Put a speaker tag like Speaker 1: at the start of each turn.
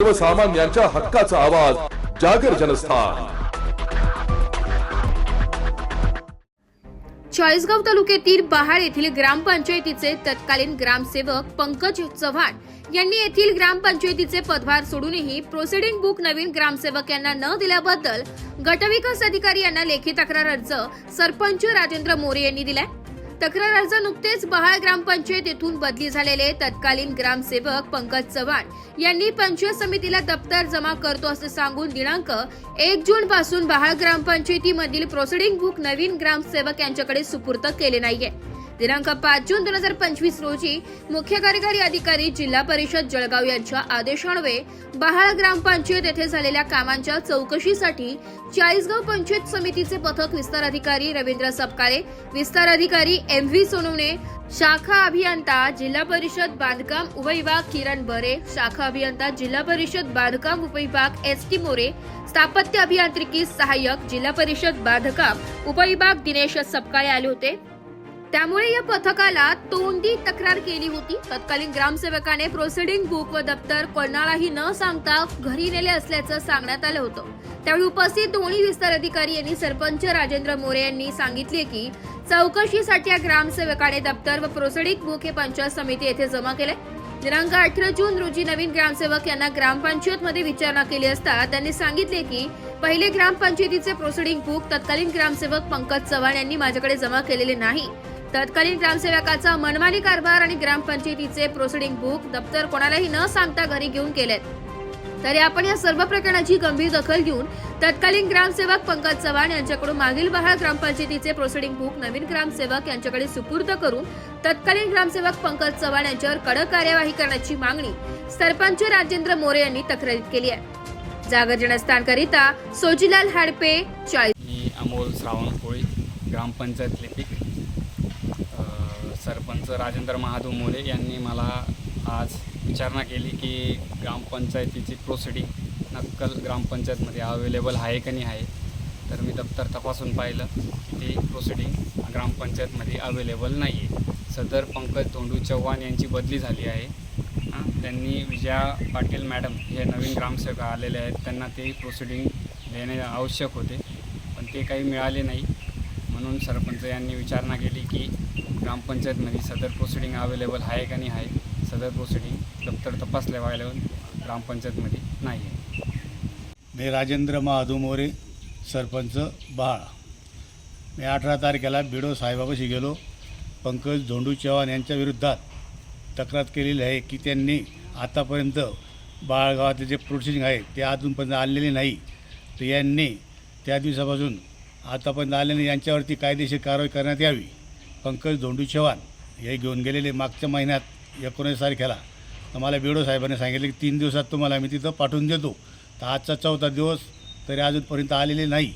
Speaker 1: सर्वसामान्यांच्या हक्काचा आवाज जागर जनस्थान।
Speaker 2: चाळीसगाव तालुक्यातील बहाळ येथील ग्रामपंचायतीचे तत्कालीन ग्रामसेवक पंकज चव्हाण यांनी येथील ग्रामपंचायतीचे पदभार सोडूनही प्रोसिडिंग बुक नवीन ग्रामसेवक यांना न दिल्याबद्दल गटविकास अधिकारी यांना लेखी तक्रार अर्ज सरपंच राजेंद्र मोरे यांनी दिलाय। तक्रार अर्ज नुकतेच बहाळ ग्रामपंचायत येथून बदली झालेले तत्कालीन ग्रामसेवक पंकज चव्हाण यांनी पंचायत समितीला दप्तर जमा करतो असे सांगून दिनांक 1 जून पासून बहाळ ग्रामपंचायतीमधील प्रोसिडिंग बुक नवीन ग्रामसेवक यांच्याकडे सुपूर्द केले नाहीये। दिनांक 5 जून 2025 रोजी मुख्य कार्यकारी अधिकारी जिल्हा परिषद जळगाव यांच्या आदेशान्वये बहाळ ग्रामपंचायत येथे झालेल्या कामांच्या चौकशीसाठी चाळीसगाव पंचायत समितीचे पथक विस्तार अधिकारी रवींद्र सपकाळे, विस्तार अधिकारी MV सोनवणे, शाखा अभियंता जिल्हा परिषद बांधकाम उपविभाग किरण बरे, शाखा अभियंता जिल्हा परिषद बांधकाम उपविभाग ST मोरे, स्थापत्य अभियांत्रिकी सहाय्यक जिल्हा परिषद बांधकाम उपविभाग दिनेश सपकाळे आले होते। त्यामुळे या पथकाला तोंडी तक्रार केली होती। तत्कालीन ग्रामसेवकाने प्रोसिडिंग बुक व दप्तर कोणालाही न सांगता घरी नेले असल्याचं सांगण्यात आलं होतं। त्यावेळी उपस्थित दोन्ही विस्तार अधिकारी यांनी सरपंच राजेंद्र मोरे यांनी सांगितले की चौकशीसाठी या ग्रामसेवकाने दप्तर व प्रोसिडिंग बुक हे पंचायत समिती येथे जमा केले। दिनांक 18 जून रोजी नवीन ग्रामसेवक यांना ग्रामपंचायत मध्ये विचारणा केली असता त्यांनी सांगितले की पहिले ग्रामपंचायतीचे प्रोसिडिंग बुक तत्कालीन ग्रामसेवक पंकज चव्हाण यांनी माझ्याकडे जमा केलेले नाही। तत्कालीन ग्रामसेवकाचा मनमानी कारभार आणि ग्रामपंचायतीचे प्रोसिडिंग बुक दप्तर कोणालाही न सांगता घरी घेऊन केलेत। तरी आपण या सर्व प्रकरणाची गंभीर दखल घेऊन तत्कालीन ग्रामसेवक पंकज चव्हाण यांच्याकडून मागील बहाळ ग्रामपंचायतीचे प्रोसिडिंग बुक नवीन ग्रामसेवक यांच्याकडे सुपूर्द करून तत्कालीन ग्रामसेवक पंकज चव्हाण यांच्यावर कडक कार्यवाही करण्याची मागणी सरपंच राजेंद्र मोरे यांनी तक्रारीत केली आहे। जागर जनस्थानकरिता सोजीलाल हाडपे,
Speaker 3: मी अमोल श्रावण कोळी, ग्रामपंचायत लिपिक। सरपंच राजेंद्र महादेव मोरे यांनी मला आज विचारणा केली की ग्रामपंचायतीची प्रोसिडिंग नक्कल ग्रामपंचायतमध्ये अवेलेबल आहे की नाही आहे। तर मी दप्तर तपासून पाहिलं की ती प्रोसिडिंग ग्रामपंचायतमध्ये अवेलेबल नाही आहे। सदर पंकज धोंडू चव्हाण यांची बदली झाली आहे। त्यांनी विजया पाटील मॅडम हे नवीन ग्रामसेवक आलेले आहेत, त्यांना ते प्रोसिडिंग देणे आवश्यक होते, पण ते काही मिळाले नाही। म्हणून सरपंच यांनी विचारणा केली की ग्रामपंचायतमध्ये सदर प्रोसिडिंग अवेलेबल आहे का नाही आहे। सदर प्रोसिडिंग दप्तर तपासल्या पाहिल्यावर ग्रामपंचायतमध्ये नाही आहे।
Speaker 4: मी राजेंद्र महादेव मोरे, सरपंच बहाळ। मी 18 तारखेला BDO साहेबापाशी गेलो। पंकज धोंडू चव्हाण यांच्या विरोधात तक्रार केलेली आहे की त्यांनी आतापर्यंत बहाळ गावातले जे प्रोसिडिंग आहे ते अजूनपर्यंत आलेले नाही। तर यांनी त्या दिवसापासून आतापर्यंत आलेले यांच्यावरती कायदेशीर कारवाई करण्यात यावी। पंकज धोंडू चव्हाण हे घेऊन गेलेले मागच्या महिन्यात 19 तारखेला। तर मला BDO साहेबांनी सांगितले की 3 दिवसात तुम्हाला मी तिथं पाठवून देतो। तर आजचा 4था दिवस तरी अजूनपर्यंत आलेले नाही।